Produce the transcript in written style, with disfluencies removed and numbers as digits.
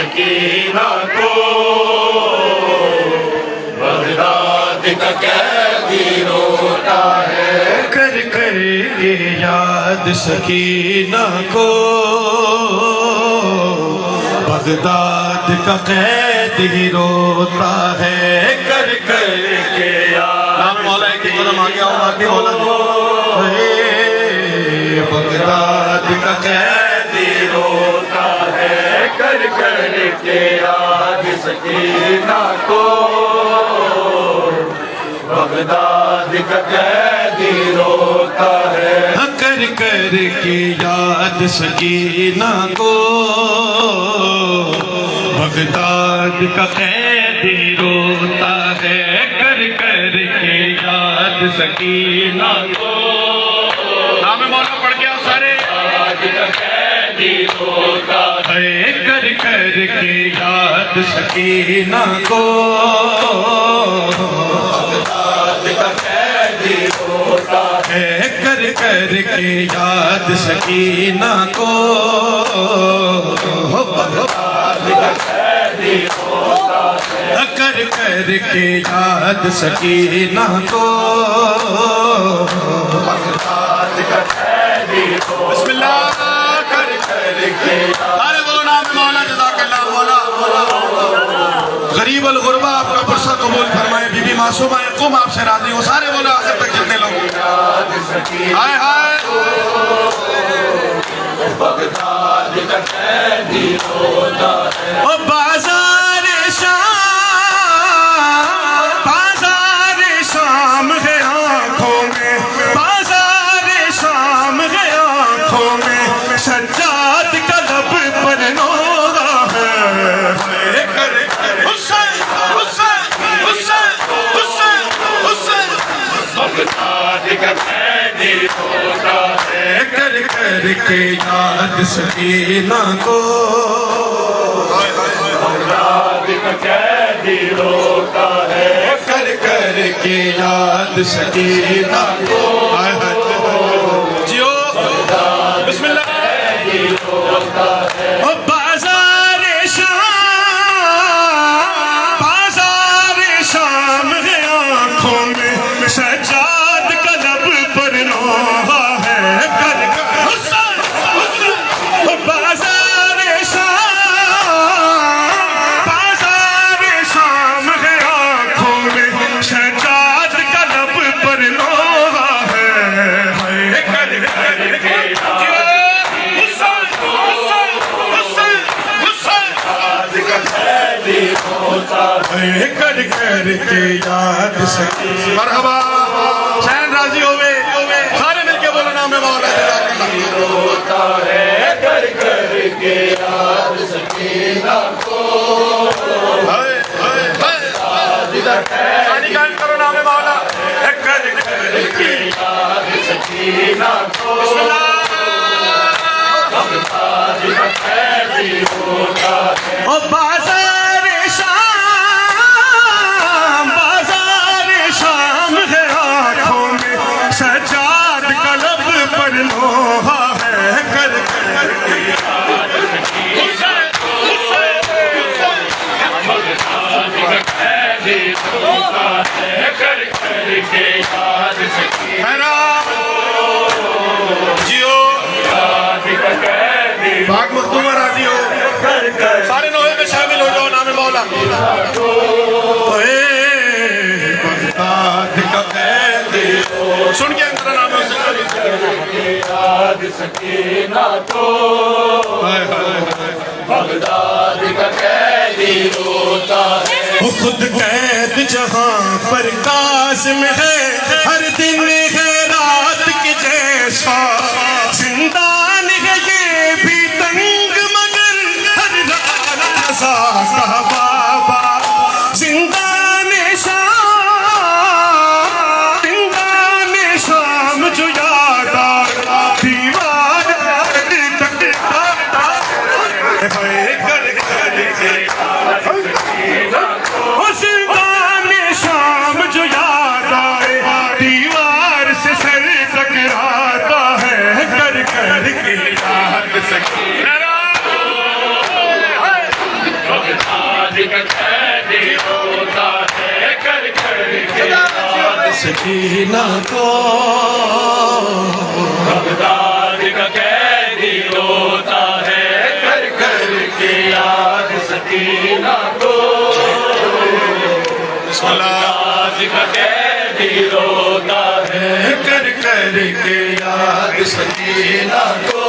सकीना को बगदाद का कैदी रोता है। कर कर के याद सकीना को बगदाद का कैदी रोता है। कर कर के याद नाम मौला की कदम आ गया आगे मौला बगदाद का कैदी रोता है। कर कर के याद सकीना को बगदाद का कैदी रोता है। कर कर के याद सकीना को बगदाद का कैदी रोता है। कर कर के याद सकीना को नाम मौला पढ़ गया सारे कैदी रोता है। कर कर के याद सकीना को बगदाद का कैदी रोता है। कर कर के याद सकीना को बगदाद का कैदी रोता है। कर कर के याद सकीना को बगदाद का कैदी रोता बिस्मिल्लाह कर कर के अरे वो नाम मौला जज़ाकल्लाह मौला गरीब अल गुरबा आपका पुरसा कबूल फरमाए। बीबी मासूमा यकूम आपसे राजी हो सारे बोला आखिर तक जितने लोग हाय हाय बगदाद का कैदी रोता है। ओ बाजार शाम है आंखों में बाजार शाम है आंखों में सज्जाद का लब पर नोरा है। बगदाद का कैदी रोता है। कर कर के याद सकीना को बगदाद का कैदी रोता है। कर कर के याद सकीना को जियो बिस्मिल्लाह कैदी रोता है। ओ बाजार शाम है आंखों में सजाद का लब पर नोहा है। कर बाजार शाम है आंखों में सजाद का लब पर नोहा है। कर कर के कर कर के याद सकी मरहबा चैन राजी होवे सारे मिलके बोलो नाम मौला रोता है। कर कर के याद सकीना को गान करो नाम मौला कर कर के याद सकीना को बगदाद का कैदी रोता है। ओ बाजार शाम है आंखों में सजाद का लब पर लोहा है। कर कर के बगदाद का कैदी रोता है। कर कर के याद सकीना जियो भाग मखदूमा राजी हो सारे नोहे में शामिल हो जाओ नाम मौला बगदाद का कैदी सुन के अंदर नाम याद सकीना को बगदाद का कैदी रोता है। वो खुद कैद जहां पर काज़िम है हर दिन है रात के जैसा जिंदान है ये भी तंग मगर हर रात रज़ा का बाबा जिंदान शाम जो याद आ दीवार तक कर शाम जो याद आए दीवार से सर टकराता है। कर कर के याद का कैदी रोता है कर कर के याद सकीना को बगदाद का कैदी रोता है कर कर के याद सकीना को बगदाद का कैदी रोता है कर कर के याद सकीना को